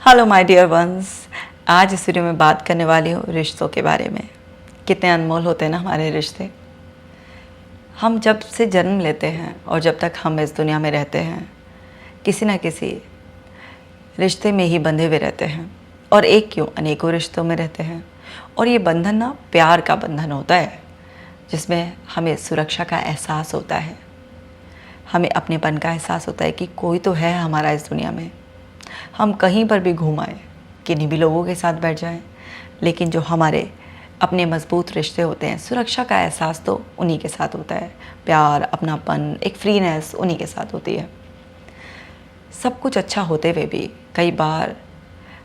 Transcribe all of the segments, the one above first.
Hello my dear ones. आज इस video में बात करने वाली हूँ रिश्तों के बारे में। कितने अनमोल होते हैं ना हमारे रिश्ते। हम जब से जन्म लेते हैं और जब तक हम इस दुनिया में रहते हैं, किसी ना किसी रिश्ते में ही बंधे हुए रहते हैं। और एक क्यों, अनेकों रिश्तों में रहते हैं। और ये बंधन ना प्यार का बंधन होता है, जिसमें हमें सुरक्षा का एहसास होता है, हमें अपनेपन का एहसास होता है कि कोई तो है हमारा इस दुनिया में। हम कहीं पर भी घूम आए, किन्हीं भी लोगों के साथ बैठ जाएं, लेकिन जो हमारे अपने मजबूत रिश्ते होते हैं, सुरक्षा का एहसास तो उन्हीं के साथ होता है। प्यार, अपनापन, एक फ्रीनेस उन्हीं के साथ होती है। सब कुछ अच्छा होते हुए भी कई बार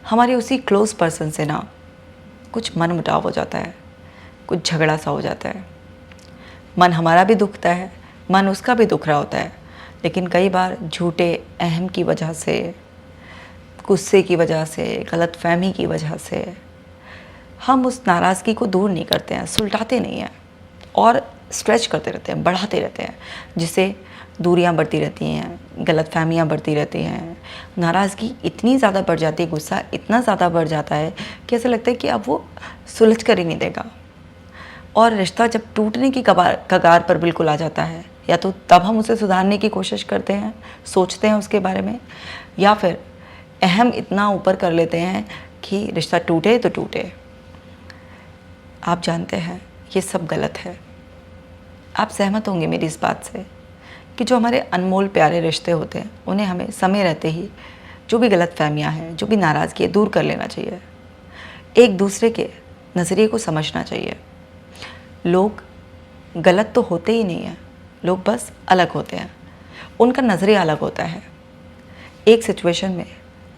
हमारे उसी क्लोज पर्सन से ना कुछ मनमुटाव हो जाता है, कुछ झगड़ा सा हो जाता है। मन हमारा भी दुखता है, मन उसका भी दुख रहा होता है। लेकिन कई बार झूठे अहम की वजह से, गुस्से की वजह से, गलतफहमी की वजह से हम उस नाराज़गी को दूर नहीं करते हैं, सुलटाते नहीं हैं और स्ट्रेच करते रहते हैं, बढ़ाते रहते हैं, जिससे दूरियां बढ़ती रहती हैं, गलतफहमियां बढ़ती रहती हैं। नाराज़गी इतनी ज़्यादा बढ़ जाती है, गुस्सा इतना ज़्यादा बढ़ जाता है कि ऐसा लगता है कि अब वो सुलझ कर ही नहीं देगा। और रिश्ता जब टूटने की कगार पर बिल्कुल आ जाता है, या तो तब हम उसे सुधारने की कोशिश करते हैं, सोचते हैं उसके बारे में, या फिर अहम इतना ऊपर कर लेते हैं कि रिश्ता टूटे तो टूटे। आप जानते हैं ये सब गलत है। आप सहमत होंगे मेरी इस बात से कि जो हमारे अनमोल प्यारे रिश्ते होते हैं, उन्हें हमें समय रहते ही जो भी गलतफहमियां हैं, जो भी नाराज़गी है, दूर कर लेना चाहिए। एक दूसरे के नज़रिए को समझना चाहिए। लोग गलत तो होते ही नहीं हैं, लोग बस अलग होते हैं, उनका नज़रिया अलग होता है। एक सिचुएशन में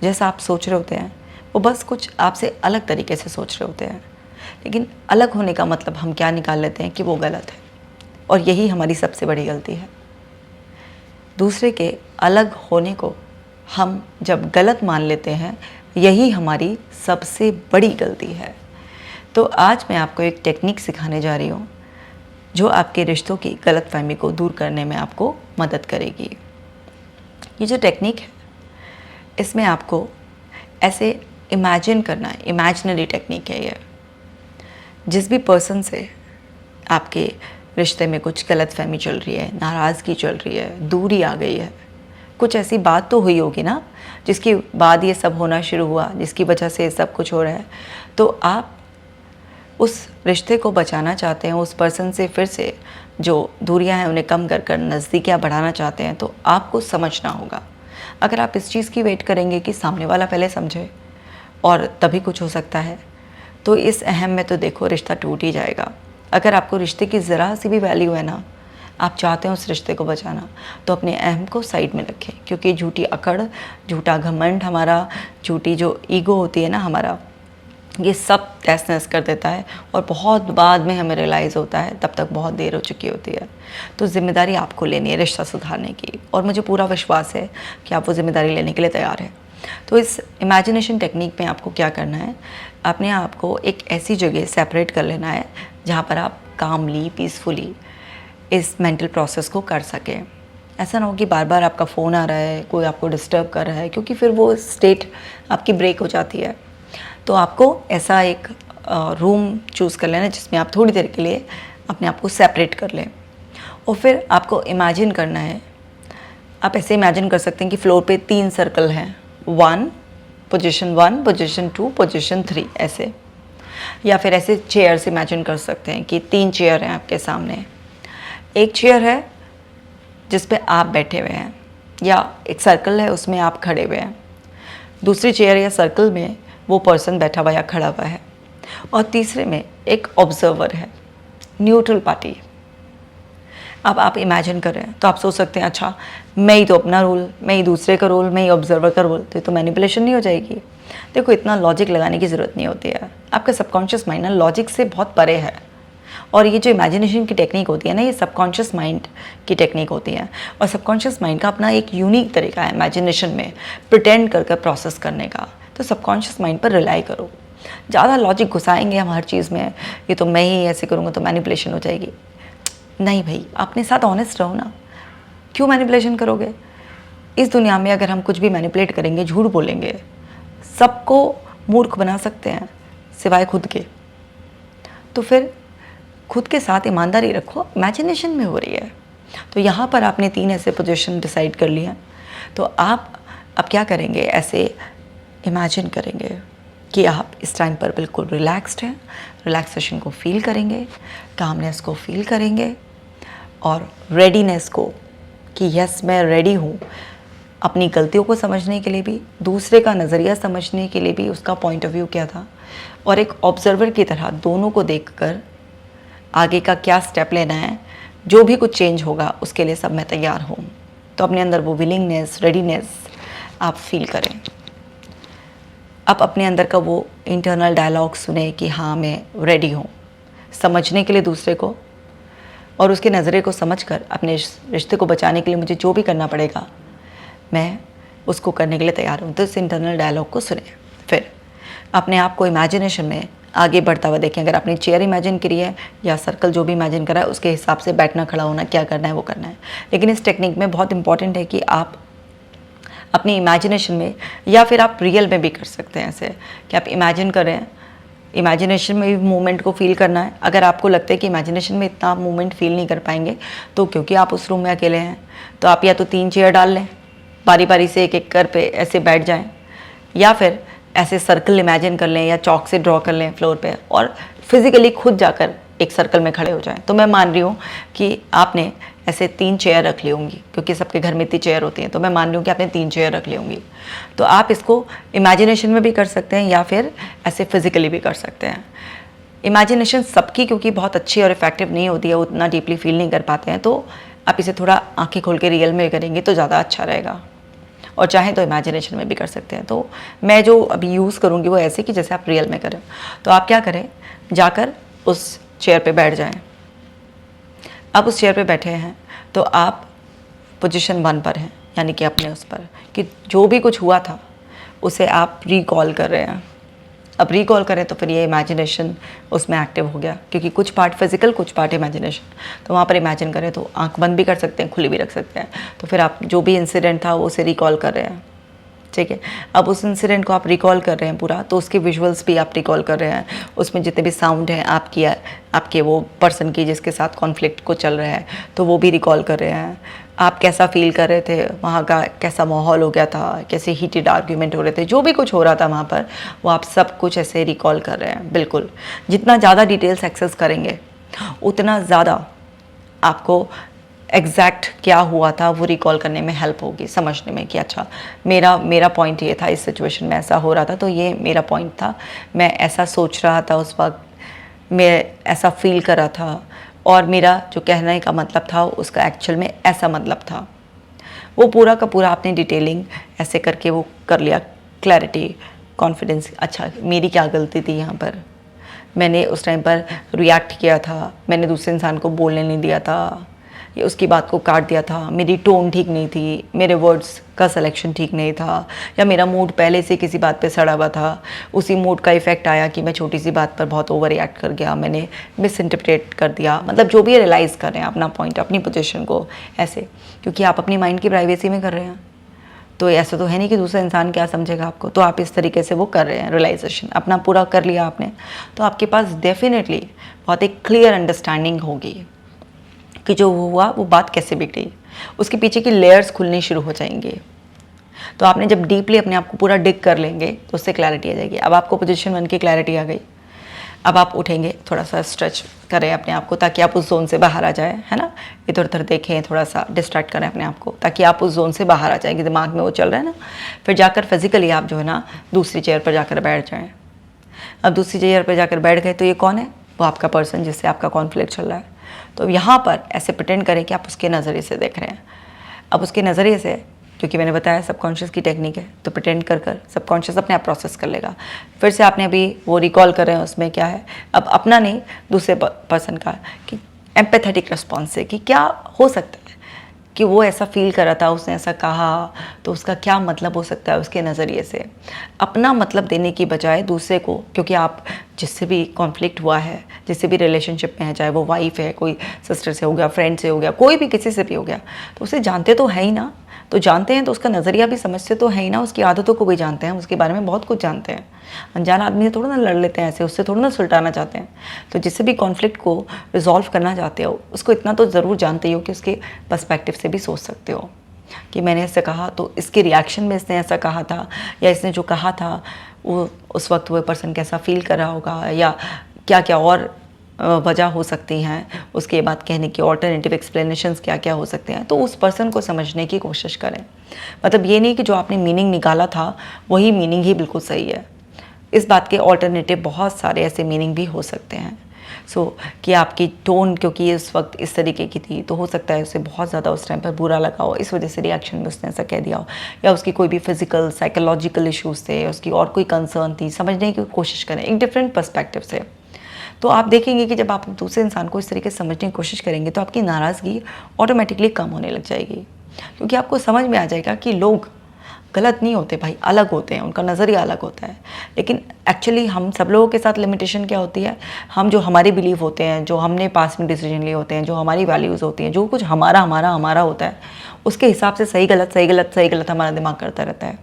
जैसा आप सोच रहे होते हैं, वो बस कुछ आपसे अलग तरीके से सोच रहे होते हैं। लेकिन अलग होने का मतलब हम क्या निकाल लेते हैं कि वो गलत है, और यही हमारी सबसे बड़ी गलती है। दूसरे के अलग होने को हम जब गलत मान लेते हैं, यही हमारी सबसे बड़ी गलती है। तो आज मैं आपको एक टेक्निक सिखाने जा रही हूँ, जो आपके रिश्तों की गलतफहमी को दूर करने में आपको मदद करेगी। ये जो टेक्निक है, इसमें आपको ऐसे इमेजिन करना है, इमेजिनरी टेक्निक है ये। जिस भी पर्सन से आपके रिश्ते में कुछ गलतफहमी चल रही है, नाराज़गी चल रही है, दूरी आ गई है, कुछ ऐसी बात तो हुई होगी ना जिसके बाद ये सब होना शुरू हुआ, जिसकी वजह से ये सब कुछ हो रहा है। तो आप उस रिश्ते को बचाना चाहते हैं, उस पर्सन से फिर से जो दूरियां हैं उन्हें कम कर कर नज़दीकियाँ बढ़ाना चाहते हैं, तो आपको समझना होगा। अगर आप इस चीज़ की वेट करेंगे कि सामने वाला पहले समझे और तभी कुछ हो सकता है, तो इस अहम में तो देखो रिश्ता टूट ही जाएगा। अगर आपको रिश्ते की ज़रा सी भी वैल्यू है ना, आप चाहते हैं उस रिश्ते को बचाना, तो अपने अहम को साइड में रखें। क्योंकि झूठी अकड़, झूठा घमंड, हमारा झूठी जो ईगो होती है ना हमारा, ये सब तहस नहस कर देता है। और बहुत बाद में हमें रियलाइज़ होता है, तब तक बहुत देर हो चुकी होती है। तो ज़िम्मेदारी आपको लेनी है रिश्ता सुधारने की, और मुझे पूरा विश्वास है कि आप वो ज़िम्मेदारी लेने के लिए तैयार हैं। तो इस इमेजिनेशन टेक्निक में आपको क्या करना है, अपने आप को एक ऐसी जगह सेपरेट कर लेना है जहाँ पर आप कामली, पीसफुली इस मेंटल प्रोसेस को कर सकें। ऐसा ना हो कि बार बार आपका फ़ोन आ रहा है, कोई आपको डिस्टर्ब कर रहा है, क्योंकि फिर वो स्टेट आपकी ब्रेक हो जाती है। तो आपको ऐसा एक रूम चूज़ कर लेना जिसमें आप थोड़ी देर के लिए अपने आप को सेपरेट कर लें। और फिर आपको इमेजिन करना है, आप ऐसे इमेजिन कर सकते हैं कि फ्लोर पे 3 सर्कल हैं, 1 पोजीशन 1, पोजीशन 2, पोजीशन 3, ऐसे। या फिर ऐसे चेयर्स इमेजिन कर सकते हैं कि 3 चेयर हैं आपके सामने। एक चेयर है जिस पे आप बैठे हुए हैं, या एक सर्कल है उसमें आप खड़े हुए हैं। दूसरी चेयर या सर्कल में वो पर्सन बैठा हुआ या खड़ा हुआ है, और तीसरे में एक ऑब्जर्वर है, न्यूट्रल पार्टी। अब आप इमेजिन कर रहे हैं तो आप सोच सकते हैं, अच्छा मैं ही तो अपना रोल, मैं ही दूसरे का रोल, मैं ही ऑब्जर्वर का रोल, तो ये तो मैनिपुलेशन नहीं हो जाएगी। देखो, इतना लॉजिक लगाने की ज़रूरत नहीं होती है। आपका सबकॉन्शियस माइंड ना लॉजिक से बहुत परे है। और ये जो इमेजिनेशन की टेक्निक होती है ना, ये सबकॉन्शियस माइंड की टेक्निक होती है। और सबकॉन्शियस माइंड का अपना एक यूनिक तरीका है इमेजिनेशन में प्रिटेंड कर प्रोसेस करने का। तो सबकॉन्शियस माइंड पर रिलाई करो। ज़्यादा लॉजिक घुसाएंगे हम हर चीज़ में, ये तो मैं ही ऐसे करूँगा तो मैनिपुलेशन हो जाएगी। नहीं भाई, अपने साथ ऑनेस्ट रहो ना। क्यों मैनिपुलेशन करोगे? इस दुनिया में अगर हम कुछ भी मैनिपुलेट करेंगे, झूठ बोलेंगे, सबको मूर्ख बना सकते हैं सिवाय खुद के। तो फिर खुद के साथ ईमानदारी रखो, इमेजिनेशन में हो रही है। तो यहाँ पर आपने 3 ऐसे पोजीशन डिसाइड कर लिया, तो आप अब क्या करेंगे, ऐसे इमेजिन करेंगे कि आप इस टाइम पर बिल्कुल रिलैक्स्ड हैं, रिलैक्सेशन को फील करेंगे, कामनेस को फील करेंगे और रेडीनेस को कि यस मैं रेडी हूँ अपनी गलतियों को समझने के लिए भी, दूसरे का नज़रिया समझने के लिए भी, उसका पॉइंट ऑफ व्यू क्या था, और एक ऑब्जर्वर की तरह दोनों को देखकर आगे का क्या स्टेप लेना है, जो भी कुछ चेंज होगा उसके लिए सब मैं तैयार हूँ। तो अपने अंदर वो विलिंगनेस, रेडीनेस आप फील करें। आप अपने अंदर का वो इंटरनल डायलॉग सुने कि हाँ मैं रेडी हूँ समझने के लिए दूसरे को, और उसके नज़रिए को समझकर अपने रिश्ते को बचाने के लिए मुझे जो भी करना पड़ेगा मैं उसको करने के लिए तैयार हूँ। तो इस इंटरनल डायलॉग को सुने। फिर अपने आप को इमेजिनेशन में आगे बढ़ता हुआ देखें। अगर आपने चेयर इमेजिन करी है या सर्कल जो भी इमेजिन करा है उसके हिसाब से बैठना, खड़ा होना, क्या करना है वो करना है। लेकिन इस टेक्निक में बहुत इंपॉर्टेंट है कि आप अपनी इमेजिनेशन में, या फिर आप रियल में भी कर सकते हैं ऐसे कि आप इमेजिन कर रहे हैं, इमेजिनेशन में भी मूवमेंट को फील करना है। अगर आपको लगता है कि इमेजिनेशन में इतना आप मूवमेंट फील नहीं कर पाएंगे, तो क्योंकि आप उस रूम में अकेले हैं, तो आप या तो 3 चेयर डाल लें, बारी बारी से एक एक कर पे ऐसे बैठ जाएं, या फिर ऐसे सर्कल इमेजिन कर लें या चॉक से ड्रॉ कर लें फ्लोर पे और फिजिकली खुद जाकर एक सर्कल में खड़े हो जाएं। तो मैं मान रही हूँ कि आपने ऐसे 3 चेयर रख ली होंगी, क्योंकि सबके घर में इतनी चेयर होती हैं, तो मैं मान रही हूँ कि आपने 3 चेयर रख ली होंगी। तो आप इसको इमेजिनेशन में भी कर सकते हैं या फिर ऐसे फिजिकली भी कर सकते हैं। इमेजिनेशन सबकी क्योंकि बहुत अच्छी और इफेक्टिव नहीं होती है, उतना डीपली फील नहीं कर पाते हैं, तो आप इसे थोड़ा आंखें खोल के रियल में करेंगे तो ज़्यादा अच्छा रहेगा। और चाहें तो इमेजिनेशन में भी कर सकते हैं। तो मैं जो अभी यूज़ करूँगी वो ऐसे कि जैसे आप रियल में करें। तो आप क्या करें, जाकर उस चेयर पे बैठ जाएं। आप उस चेयर पे बैठे हैं तो आप पोजीशन 1 पर हैं, यानी कि अपने उस पर कि जो भी कुछ हुआ था उसे आप रिकॉल कर रहे हैं। अब रिकॉल करें तो फिर ये इमेजिनेशन उसमें एक्टिव हो गया, क्योंकि कुछ पार्ट फिजिकल, कुछ पार्ट इमेजिनेशन। तो वहाँ पर इमेजिन करें तो आंख बंद भी कर सकते हैं, खुली भी रख सकते हैं। तो फिर आप जो भी इंसिडेंट था वो उसे रिकॉल कर रहे हैं, ठीक है। अब उस इंसिडेंट को आप रिकॉल कर रहे हैं पूरा, तो उसके विजुअल्स भी आप रिकॉल कर रहे हैं, उसमें जितने भी साउंड हैं आपके वो पर्सन की जिसके साथ कॉन्फ्लिक्ट को चल रहा है, तो वो भी रिकॉल कर रहे हैं। आप कैसा फील कर रहे थे, वहाँ का कैसा माहौल हो गया था, कैसे हीटेड आर्ग्यूमेंट हो रहे थे, जो भी कुछ हो रहा था वहाँ पर, वो आप सब कुछ ऐसे रिकॉल कर रहे हैं। बिल्कुल, जितना ज़्यादा डिटेल्स एक्सेस करेंगे उतना ज़्यादा आपको एग्जैक्ट क्या हुआ था वो रिकॉल करने में हेल्प होगी, समझने में कि अच्छा मेरा पॉइंट ये था, इस सिचुएशन में ऐसा हो रहा था, तो ये मेरा पॉइंट था, मैं ऐसा सोच रहा था उस वक्त, मैं ऐसा फील कर रहा था, और मेरा जो कहने का मतलब था उसका एक्चुअल में ऐसा मतलब था। वो पूरा का पूरा आपने डिटेलिंग ऐसे करके वो कर लिया, क्लैरिटी, कॉन्फिडेंस। अच्छा मेरी क्या गलती थी यहाँ पर, मैंने उस टाइम पर रिएक्ट किया था, मैंने दूसरे इंसान को बोलने नहीं दिया था, या उसकी बात को काट दिया था, मेरी टोन ठीक नहीं थी, मेरे वर्ड्स का सिलेक्शन ठीक नहीं था, या मेरा मूड पहले से किसी बात पे सड़ा हुआ था, उसी मूड का इफ़ेक्ट आया कि मैं छोटी सी बात पर बहुत ओवर रिएक्ट कर गया, मैंने मिस इंटरप्रेट कर दिया। मतलब जो भी रियलाइज़ कर रहे हैं अपना पॉइंट, अपनी पोजीशन को ऐसे, क्योंकि आप अपनी माइंड की प्राइवेसी में कर रहे हैं, तो ऐसा तो है नहीं कि दूसरा इंसान क्या समझेगा आपको, तो आप इस तरीके से वो कर रहे हैं, रियलाइजेशन अपना पूरा कर लिया आपने, तो आपके पास डेफिनेटली बहुत एक क्लियर अंडरस्टैंडिंग होगी कि जो हुआ वो बात कैसे बिगड़ी, उसके पीछे की लेयर्स खुलनी शुरू हो जाएंगे। तो आपने जब डीपली अपने आप को पूरा डिग कर लेंगे तो उससे क्लैरिटी आ जाएगी। अब आपको पोजीशन 1 की क्लैरिटी आ गई, अब आप उठेंगे, थोड़ा सा स्ट्रेच करें अपने आप को ताकि आप उस जोन से बाहर आ जाए, है ना, इधर उधर देखें, थोड़ा सा डिस्ट्रैक्ट करें अपने आप को ताकि आप उस जोन से बाहर आ जाएंगे, दिमाग में वो चल रहा है ना। फिर जाकर फिजिकली आप जो है ना दूसरी चेयर पर जाकर बैठ जाएँ। अब दूसरी चेयर पर जाकर बैठ गए तो ये कौन है, वो आपका पर्सन जिससे आपका कॉन्फ्लिक्ट चल रहा है। तो यहाँ पर ऐसे प्रिटेंड करें कि आप उसके नज़रिए से देख रहे हैं। अब उसके नज़रिए से, क्योंकि मैंने बताया सबकॉन्शियस की टेक्निक है, तो प्रिटेंड कर सबकॉन्शियस अपने आप प्रोसेस कर लेगा। फिर से आपने अभी वो रिकॉल कर रहे हैं, उसमें क्या है, अब अपना नहीं दूसरे पर्सन का, कि एम्पैथेटिक रिस्पॉन्स से कि क्या हो सकता है कि वो ऐसा फील कर रहा था, उसने ऐसा कहा, तो उसका क्या मतलब हो सकता है उसके नज़रिए से। अपना मतलब देने की बजाय दूसरे को, क्योंकि आप जिससे भी कॉन्फ्लिक्ट हुआ है, जिससे भी रिलेशनशिप में है, चाहे वो वाइफ है, कोई सिस्टर से हो गया, फ्रेंड से हो गया, कोई भी किसी से भी हो गया, तो उसे जानते तो है ही ना, तो जानते हैं तो उसका नज़रिया भी समझते तो है ही ना, उसकी आदतों को भी जानते हैं, उसके बारे में बहुत कुछ जानते हैं। अनजान आदमी से थोड़ा ना लड़ लेते हैं ऐसे, उससे थोड़ा ना सुलटाना चाहते हैं। तो जिससे भी कॉन्फ्लिक्ट को रिजॉल्व करना चाहते हो उसको इतना तो ज़रूर जानते ही हो कि उसके पर्सपेक्टिव से भी सोच सकते हो कि मैंने ऐसे कहा तो इसके रिएक्शन में इसने ऐसा कहा था, या इसने जो कहा था वो उस वक्त वो पर्सन कैसा फील कर रहा होगा, या क्या क्या और वजह हो सकती हैं, उसके बाद कहने की ऑल्टरनेटिव एक्सप्लेनेशंस क्या क्या हो सकते हैं। तो उस पर्सन को समझने की कोशिश करें। मतलब ये नहीं कि जो आपने मीनिंग निकाला था वही मीनिंग ही बिल्कुल सही है। इस बात के ऑल्टरनेटिव बहुत सारे ऐसे मीनिंग भी हो सकते हैं। कि आपकी टोन क्योंकि इस वक्त इस तरीके की थी तो हो सकता है उसे बहुत ज़्यादा उस टाइम पर बुरा लगा हो, इस वजह से रिएक्शन में उसने ऐसा कह दिया हो, या उसकी कोई भी फिजिकल साइकोलॉजिकल इश्यूज़ थे, उसकी और कोई कंसर्न थी। समझने की कोशिश करें एक डिफरेंट पर्सपेक्टिव से। तो आप देखेंगे कि जब आप दूसरे इंसान को इस तरीके से समझने की कोशिश करेंगे तो आपकी नाराज़गी ऑटोमेटिकली कम होने लग जाएगी, क्योंकि आपको समझ में आ जाएगा कि लोग गलत नहीं होते भाई, अलग होते हैं, उनका नज़रिया अलग होता है। लेकिन एक्चुअली हम सब लोगों के साथ लिमिटेशन क्या होती है, हम जो हमारे बिलीव होते हैं, जो हमने पास में डिसीजन लिए होते हैं, जो हमारी वैल्यूज़ होती हैं, जो कुछ हमारा हमारा हमारा होता है, उसके हिसाब से सही गलत सही गलत सही गलत हमारा दिमाग करता रहता है।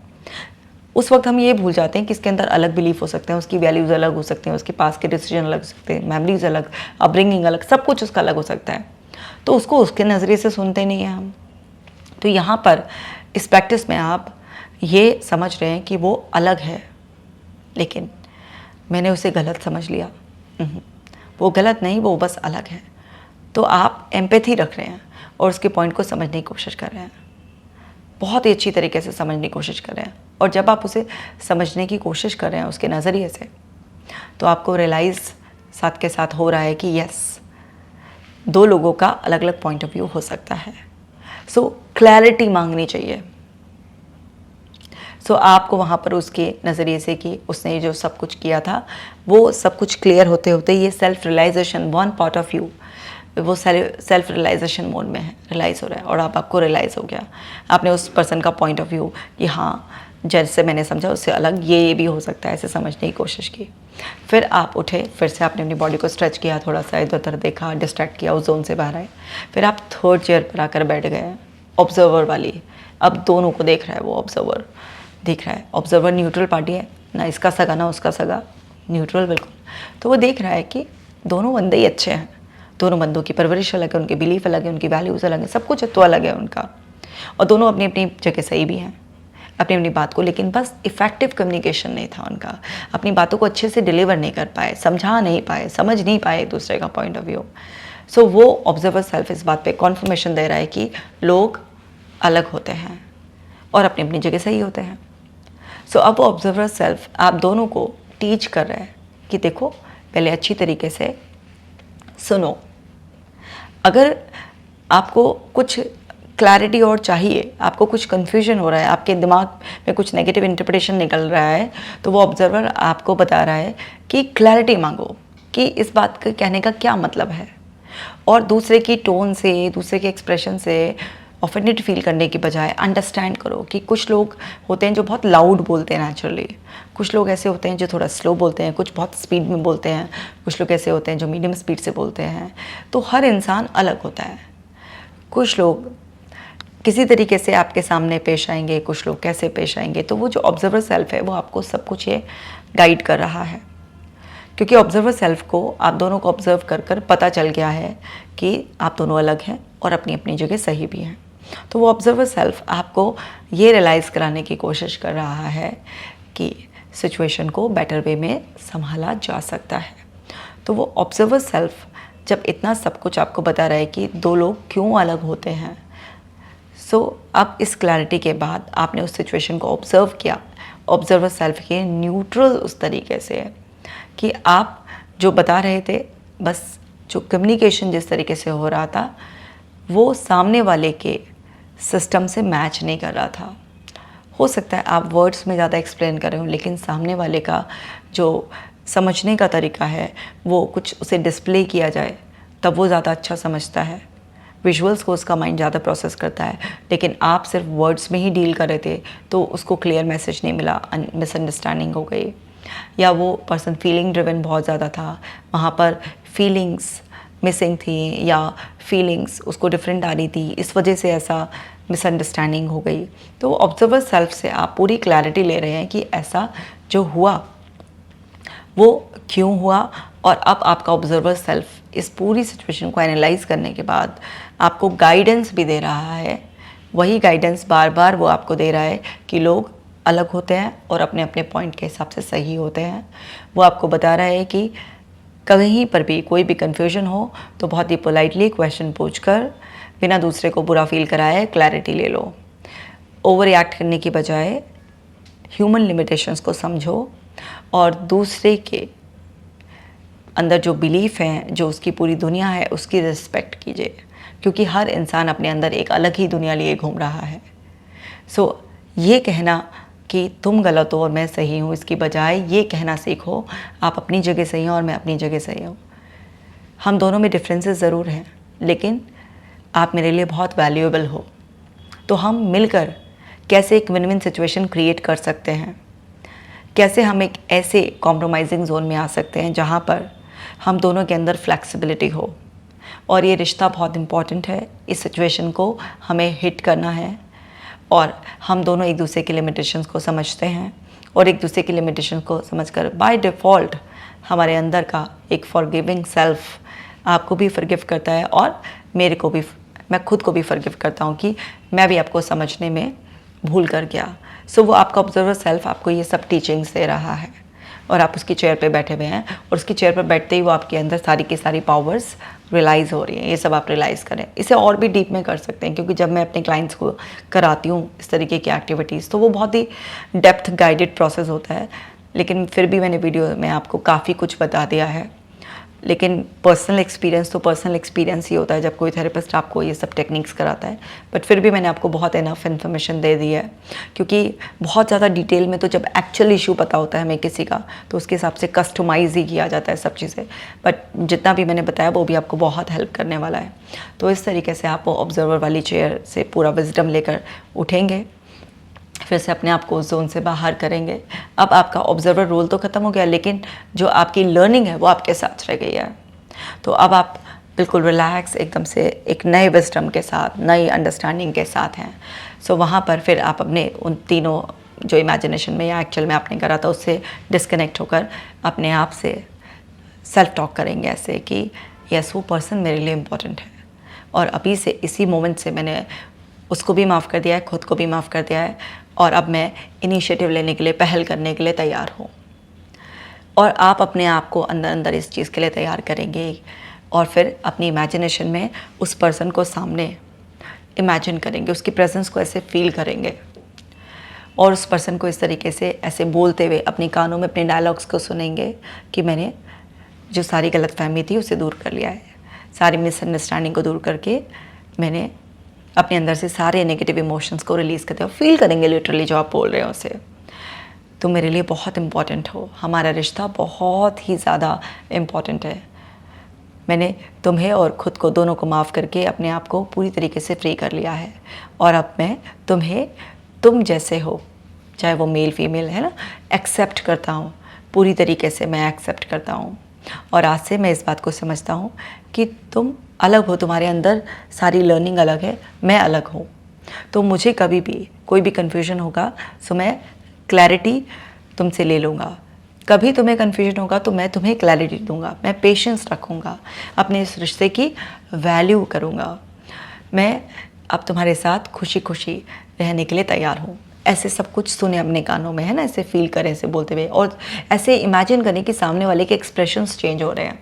उस वक्त हम ये भूल जाते हैं कि इसके अंदर अलग बिलीफ हो सकते हैं, उसकी वैल्यूज़ अलग हो सकते हैं, उसके पास के डिसीजन अलग हो सकते हैं, मेमोरीज अलग, अपब्रिंगिंग अलग, सब कुछ उसका अलग हो सकता है। तो उसको उसके नज़रिए से सुनते नहीं हैं हम। तो यहाँ पर इस प्रैक्टिस में आप ये समझ रहे हैं कि वो अलग है, लेकिन मैंने उसे गलत समझ लिया। वो गलत नहीं, वो बस अलग है। तो आप एम्पैथी रख रहे हैं और उसके पॉइंट को समझने की कोशिश कर रहे हैं, बहुत ही अच्छी तरीके से समझने की कोशिश कर रहे हैं। और जब आप उसे समझने की कोशिश कर रहे हैं उसके नज़रिए से, तो आपको रियलाइज़ साथ के साथ हो रहा है कि यस, दो लोगों का अलग अलग पॉइंट ऑफ व्यू हो सकता है। क्लैरिटी मांगनी चाहिए। आपको वहाँ पर उसके नज़रिए से कि उसने जो सब कुछ किया था वो सब कुछ क्लियर होते होते ये self realisation, one part of you वो सेल्फ रियलाइजेशन मोड में है, रियलाइज़ हो रहा है और आपको रियलाइज़ हो गया। आपने उस पर्सन का पॉइंट ऑफ व्यू कि हाँ जैसे मैंने समझा उससे अलग ये भी हो सकता है, ऐसे समझने की कोशिश की। फिर आप उठे, फिर से आपने अपनी बॉडी को स्ट्रेच किया, थोड़ा सा इधर उधर देखा, डिस्ट्रैक्ट किया, उस जोन से बाहर आए। फिर आप थर्ड चेयर पर आकर बैठ गए, ऑब्जर्वर वाली। अब दोनों को देख रहा है, वो ऑब्जर्वर देख रहा है। ऑब्जर्वर न्यूट्रल पार्टी है ना, इसका सगा ना उसका सगा, न्यूट्रल बिल्कुल। तो वो देख रहा है कि दोनों बंदे ही अच्छे हैं, दोनों बंदों की परवरिश अलग है, उनके बिलीफ अलग है, उनकी वैल्यूज़ अलग है, सब कुछ तो अलग है उनका, और दोनों अपनी अपनी जगह सही भी हैं अपनी अपनी बात को। लेकिन बस इफ़ेक्टिव कम्युनिकेशन नहीं था उनका, अपनी बातों को अच्छे से डिलीवर नहीं कर पाए, समझा नहीं पाए, समझ नहीं पाए एक दूसरे का पॉइंट ऑफ व्यू। वो ऑब्जर्वर सेल्फ इस बात पे कॉन्फर्मेशन दे रहा है कि लोग अलग होते हैं और अपनी अपनी जगह सही होते हैं। अब ऑब्जर्वर सेल्फ आप दोनों को टीच कर रहा है कि देखो पहले अच्छी तरीके से सुनो। अगर आपको कुछ क्लैरिटी और चाहिए, आपको कुछ कन्फ्यूजन हो रहा है, आपके दिमाग में कुछ नेगेटिव इंटरप्रिटेशन निकल रहा है, तो वो ऑब्जर्वर आपको बता रहा है कि क्लैरिटी मांगो कि इस बात के कहने का क्या मतलब है। और दूसरे की टोन से, दूसरे के एक्सप्रेशन से ऑफेंडेड फील करने की बजाय अंडरस्टैंड करो कि कुछ लोग होते हैं जो बहुत लाउड बोलते हैं नेचुरली, कुछ लोग ऐसे होते हैं जो थोड़ा स्लो बोलते हैं, कुछ बहुत स्पीड में बोलते हैं, कुछ लोग ऐसे होते हैं जो मीडियम स्पीड से बोलते हैं। तो हर इंसान अलग होता है। कुछ लोग किसी तरीके से आपके सामने पेश आएंगे, कुछ लोग कैसे पेश आएंगे। तो वो जो ऑब्जर्वर सेल्फ है वो आपको सब कुछ ये गाइड कर रहा है, क्योंकि ऑब्जर्वर सेल्फ को आप दोनों को ऑब्जर्व कर कर पता चल गया है कि आप दोनों अलग हैं और अपनी अपनी जगह सही भी हैं। तो वो ऑब्जर्वर सेल्फ आपको ये रियलाइज़ कराने की कोशिश कर रहा है कि सिचुएशन को बेटर वे में संभाला जा सकता है। तो वो ऑब्जर्वर सेल्फ जब इतना सब कुछ आपको बता रहा है कि दो लोग क्यों अलग होते हैं, अब इस क्लैरिटी के बाद आपने उस सिचुएशन को ऑब्जर्व किया। ऑब्जर्वर सेल्फ के न्यूट्रल उस तरीके से है कि आप जो बता रहे थे, बस जो कम्युनिकेशन जिस तरीके से हो रहा था वो सामने वाले के सिस्टम से मैच नहीं कर रहा था। हो सकता है आप वर्ड्स में ज़्यादा एक्सप्लेन कर रहे हो, लेकिन सामने वाले का जो समझने का तरीका है वो कुछ उसे डिस्प्ले किया जाए तब वो ज़्यादा अच्छा समझता है। विजुअल्स को उसका माइंड ज़्यादा प्रोसेस करता है, लेकिन आप सिर्फ वर्ड्स में ही डील कर रहे थे तो उसको क्लियर मैसेज नहीं मिला, मिसअंडरस्टैंडिंग हो गई। या वो पर्सन फीलिंग ड्रिवन बहुत ज़्यादा था, वहाँ पर फीलिंग्स मिसिंग थी या फीलिंग्स उसको डिफरेंट आ रही थी, इस वजह से ऐसा मिसअंडरस्टैंडिंग हो गई। तो ऑब्जर्वर सेल्फ से आप पूरी क्लैरिटी ले रहे हैं कि ऐसा जो हुआ वो क्यों हुआ, और अब आपका ऑब्जर्वर सेल्फ इस पूरी सिचुएशन को एनालाइज करने के बाद आपको गाइडेंस भी दे रहा है। वही गाइडेंस बार बार वो आपको दे रहा है कि लोग अलग होते हैं और अपने अपने पॉइंट के हिसाब से सही होते हैं। वो आपको बता रहा है कि कहीं पर भी कोई भी कन्फ्यूजन हो तो बहुत ही पोलाइटली क्वेश्चन पूछकर बिना दूसरे को बुरा फील कराए क्लैरिटी ले लो। ओवर रिएक्ट करने की बजाय ह्यूमन लिमिटेशंस को समझो और दूसरे के अंदर जो बिलीफ है, जो उसकी पूरी दुनिया है, उसकी रिस्पेक्ट कीजिए, क्योंकि हर इंसान अपने अंदर एक अलग ही दुनिया लिए घूम रहा है। ये कहना कि तुम गलत हो और मैं सही हूँ, इसकी बजाय ये कहना सीखो आप अपनी जगह सही हो और मैं अपनी जगह सही हूँ। हम दोनों में डिफरेंसेस ज़रूर हैं, लेकिन आप मेरे लिए बहुत वैल्यूएबल हो। तो हम मिलकर कैसे एक विन विन सिचुएशन क्रिएट कर सकते हैं, कैसे हम एक ऐसे कॉम्प्रोमाइजिंग जोन में आ सकते हैं जहाँ पर हम दोनों के अंदर फ्लेक्सिबिलिटी हो। और ये रिश्ता बहुत इम्पॉर्टेंट है, इस सिचुएशन को हमें हिट करना है और हम दोनों एक दूसरे की लिमिटेशंस को समझते हैं और एक दूसरे की लिमिटेशन को समझकर बाय डिफ़ॉल्ट हमारे अंदर का एक फॉरगिविंग सेल्फ आपको भी फॉरगिव करता है और मेरे को भी, मैं खुद को भी फॉरगिव करता हूँ कि मैं भी आपको समझने में भूल कर गया। वो आपका ऑब्जर्वर सेल्फ आपको ये सब टीचिंग्स दे रहा है और आप उसकी चेयर पे बैठे हुए हैं और उसकी चेयर पर बैठते ही वो आपके अंदर सारी की सारी पावर्स रियलाइज़ हो रही हैं। ये सब आप रियलाइज़ करें। इसे और भी डीप में कर सकते हैं, क्योंकि जब मैं अपने क्लाइंट्स को कराती हूँ इस तरीके की एक्टिविटीज़ तो वो बहुत ही डेप्थ गाइडेड प्रोसेस होता है, लेकिन फिर भी मैंने वीडियो में आपको काफ़ी कुछ बता दिया है। लेकिन पर्सनल एक्सपीरियंस तो पर्सनल एक्सपीरियंस ही होता है जब कोई थेरेपिस्ट आपको ये सब टेक्निक्स कराता है। बट फिर भी मैंने आपको बहुत इनफ इन्फॉर्मेशन दे दी है, क्योंकि बहुत ज़्यादा डिटेल में तो जब एक्चुअल इशू पता होता है हमें किसी का तो उसके हिसाब से कस्टमाइज़ ही किया जाता है सब चीज़ें। बट जितना भी मैंने बताया वो भी आपको बहुत हेल्प करने वाला है। तो इस तरीके से आप ऑब्जर्वर वाली चेयर से पूरा विजडम लेकर उठेंगे, फिर से अपने आप को उस जोन से बाहर करेंगे। अब आपका ऑब्जर्वर रोल तो ख़त्म हो गया, लेकिन जो आपकी लर्निंग है वो आपके साथ रह गई है। तो अब आप बिल्कुल रिलैक्स एकदम से एक नए विजडम के साथ, नई अंडरस्टैंडिंग के साथ हैं। वहाँ पर फिर आप अपने उन तीनों जो इमेजिनेशन में या एक्चुअल में आपने करा था उससे डिस्कनेक्ट होकर अपने आप से सेल्फ टॉक करेंगे ऐसे कि यस, वो पर्सन मेरे लिए इम्पोर्टेंट है और अभी से इसी मोमेंट से मैंने उसको भी माफ़ कर दिया है, खुद को भी माफ़ कर दिया है और अब मैं इनिशिएटिव लेने के लिए, पहल करने के लिए तैयार हूँ। और आप अपने आप को अंदर अंदर इस चीज़ के लिए तैयार करेंगे और फिर अपनी इमेजिनेशन में उस पर्सन को सामने इमेजिन करेंगे, उसकी प्रेजेंस को ऐसे फील करेंगे और उस पर्सन को इस तरीके से ऐसे बोलते हुए अपने कानों में अपने डायलॉग्स को सुनेंगे कि मैंने जो सारी गलतफहमी थी उसे दूर कर लिया है, सारी मिसअंडरस्टैंडिंग को दूर करके मैंने अपने अंदर से सारे नेगेटिव इमोशंस को रिलीज़ करते हो। फील करेंगे लिटरली जो आप बोल रहे हो उसे, तुम मेरे लिए बहुत इम्पॉर्टेंट हो, हमारा रिश्ता बहुत ही ज़्यादा इम्पॉर्टेंट है। मैंने तुम्हें और ख़ुद को दोनों को माफ़ करके अपने आप को पूरी तरीके से फ्री कर लिया है और अब मैं तुम्हें तुम जैसे हो, चाहे वो मेल फीमेल है ना, एक्सेप्ट करता हूँ, पूरी तरीके से मैं एक्सेप्ट करता हूँ। और आज से मैं इस बात को समझता हूँ कि तुम अलग हो, तुम्हारे अंदर सारी लर्निंग अलग है, मैं अलग हूँ। तो मुझे कभी भी कोई भी कन्फ्यूजन होगा तो मैं क्लैरिटी तुमसे ले लूँगा, कभी तुम्हें कन्फ्यूजन होगा तो मैं तुम्हें क्लैरिटी दूंगा, मैं पेशेंस रखूँगा, अपने इस रिश्ते की वैल्यू करूँगा। मैं अब तुम्हारे साथ खुशी खुशी रहने के लिए तैयार हूँ। ऐसे सब कुछ सुने अपने कानों में, है ना, ऐसे फील करें, ऐसे बोलते हुए, और ऐसे इमेजिन करें कि सामने वाले के एक्सप्रेशंस चेंज हो रहे हैं।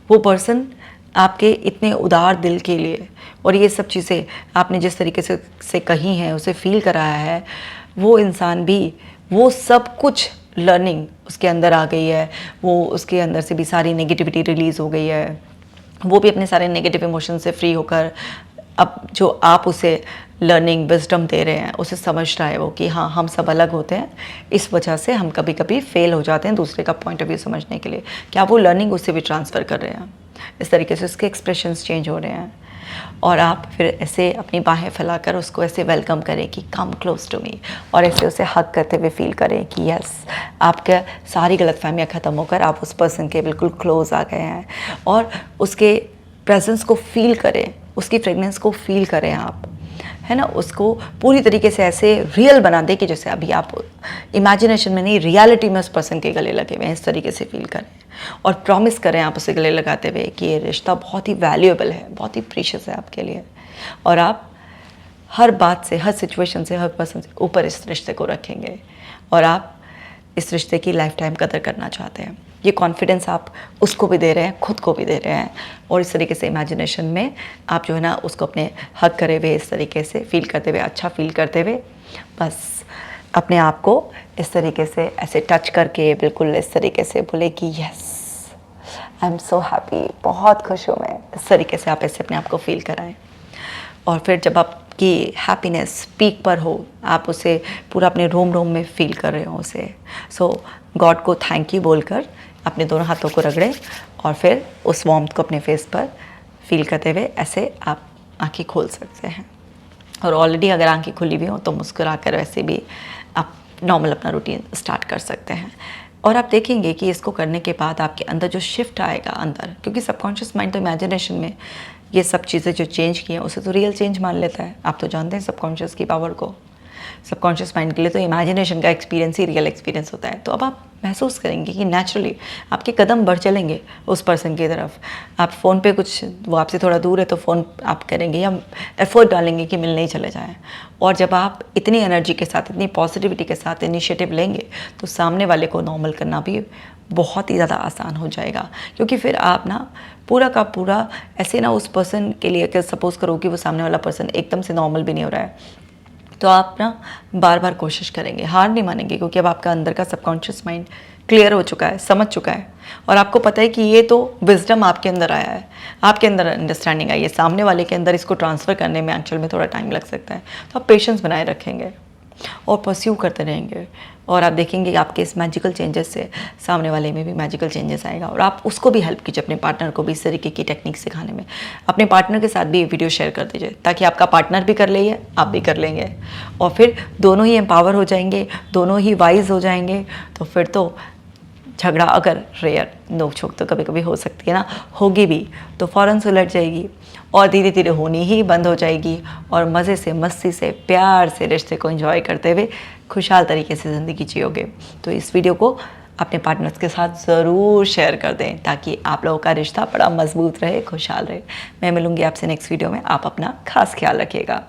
वो पर्सन आपके इतने उदार दिल के लिए और ये सब चीज़ें आपने जिस तरीके से कही हैं, उसे फील कराया है, वो इंसान भी वो सब कुछ लर्निंग उसके अंदर आ गई है, वो उसके अंदर से भी सारी नेगेटिविटी रिलीज़ हो गई है, वो भी अपने सारे नेगेटिव इमोशन से फ्री होकर अब जो आप उसे लर्निंग विजडम दे रहे हैं उसे समझ रहा है वो कि हाँ, हम सब अलग होते हैं, इस वजह से हम कभी कभी फेल हो जाते हैं दूसरे का पॉइंट ऑफ व्यू समझने के लिए। क्या वो लर्निंग उससे भी ट्रांसफ़र कर रहे हैं, इस तरीके से उसके एक्सप्रेशंस चेंज हो रहे हैं और आप फिर ऐसे अपनी बाहें फैलाकर उसको ऐसे वेलकम करें कि कम क्लोज टू मी, और ऐसे उसे हग करते हुए फील करें कि यस, आपके सारी गलतफहमियाँ ख़त्म होकर आप उस पर्सन के बिल्कुल क्लोज आ गए हैं और उसके प्रेजेंस को फील करें, उसकी फ्रेगनेंस को फील करें आप, है ना, उसको पूरी तरीके से ऐसे रियल बना दे कि जैसे अभी आप इमेजिनेशन में नहीं, रियलिटी में उस पर्सन के गले लगे हुए हैं, इस तरीके से फील करें और प्रॉमिस करें आप उसे गले लगाते हुए कि ये रिश्ता बहुत ही वैल्यूएबल है, बहुत ही प्रीशियस है आपके लिए, और आप हर बात से, हर सिचुएशन से, हर पर्सन से ऊपर इस रिश्ते को रखेंगे और आप इस रिश्ते की लाइफ टाइम कदर करना चाहते हैं। ये कॉन्फिडेंस आप उसको भी दे रहे हैं, खुद को भी दे रहे हैं, और इस तरीके से इमेजिनेशन में आप जो है ना उसको अपने हक करे हुए इस तरीके से फील करते हुए, अच्छा फील करते हुए, बस अपने आप को इस तरीके से ऐसे टच करके बिल्कुल इस तरीके से बोले कि yes I am so happy, बहुत खुश हूँ मैं, इस तरीके से आप ऐसे अपने आप को फील कराएं। और फिर जब आपकी हैप्पीनेस पीक पर हो, आप उसे पूरा अपने रोम रोम में फील कर रहे हो उसे, सो गॉड को थैंक यू बोलकर अपने दोनों हाथों को रगड़ें और फिर उस वार्मथ को अपने फेस पर फील करते हुए ऐसे आप आंखें खोल सकते हैं। और ऑलरेडी अगर आंखें खुली हुई हो तो मुस्कुरा कर वैसे भी आप नॉर्मल अपना रूटीन स्टार्ट कर सकते हैं। और आप देखेंगे कि इसको करने के बाद आपके अंदर जो शिफ्ट आएगा अंदर, क्योंकि सबकॉन्शियस माइंड तो इमेजिनेशन में ये सब चीज़ें जो चेंज की हैं उसे तो रियल चेंज मान लेता है। आप तो जानते हैं सबकॉन्शियस की पावर को। सबकॉन्शियस माइंड के लिए तो इमेजिनेशन का एक्सपीरियंस ही रियल एक्सपीरियंस होता है। तो अब आप महसूस करेंगे कि नेचुरली आपके कदम बढ़ चलेंगे उस पर्सन की तरफ। आप फ़ोन पे कुछ, वो आपसे थोड़ा दूर है तो फ़ोन आप करेंगे या एफर्ट डालेंगे कि मिलने ही चले जाएं। और जब आप इतनी एनर्जी के साथ, इतनी पॉजिटिविटी के साथ इनिशिएटिव लेंगे तो सामने वाले को नॉर्मल करना भी बहुत ही ज़्यादा आसान हो जाएगा। क्योंकि फिर आप ना पूरा का पूरा ऐसे ना उस पर्सन के लिए, अगर सपोज़ करो कि वो सामने वाला पर्सन एकदम से नॉर्मल भी नहीं हो रहा है, तो आप ना बार बार कोशिश करेंगे, हार नहीं मानेंगे, क्योंकि अब आपका अंदर का सबकॉन्शियस माइंड क्लियर हो चुका है, समझ चुका है, और आपको पता है कि ये तो विजडम आपके अंदर आया है, आपके अंदर अंडरस्टैंडिंग आई है, सामने वाले के अंदर इसको ट्रांसफ़र करने में एक्चुअल में थोड़ा टाइम लग सकता है। तो आप पेशेंस बनाए रखेंगे और परस्यू करते रहेंगे, और आप देखेंगे कि आपके इस मैजिकल चेंजेस से सामने वाले में भी मैजिकल चेंजेस आएगा। और आप उसको भी हेल्प कीजिए, अपने पार्टनर को भी इस तरीके की टेक्निक सिखाने में। अपने पार्टनर के साथ भी ये वीडियो शेयर कर दीजिए, ताकि आपका पार्टनर भी कर ले, आप भी कर लेंगे, और फिर दोनों ही एम्पावर हो जाएंगे, दोनों ही वाइज हो जाएंगे। तो फिर तो झगड़ा, अगर रेयर नोक झोंक तो कभी कभी हो सकती है ना, होगी भी, तो फ़ौरन सुलझ जाएगी और धीरे धीरे होनी ही बंद हो जाएगी, और मज़े से, मस्ती से, प्यार से रिश्ते को एंजॉय करते हुए खुशहाल तरीके से ज़िंदगी जियोगे। तो इस वीडियो को अपने पार्टनर्स के साथ ज़रूर शेयर कर दें, ताकि आप लोगों का रिश्ता बड़ा मजबूत रहे, खुशहाल रहे। मैं मिलूँगी आपसे नेक्स्ट वीडियो में। आप अपना खास ख्याल रखिएगा।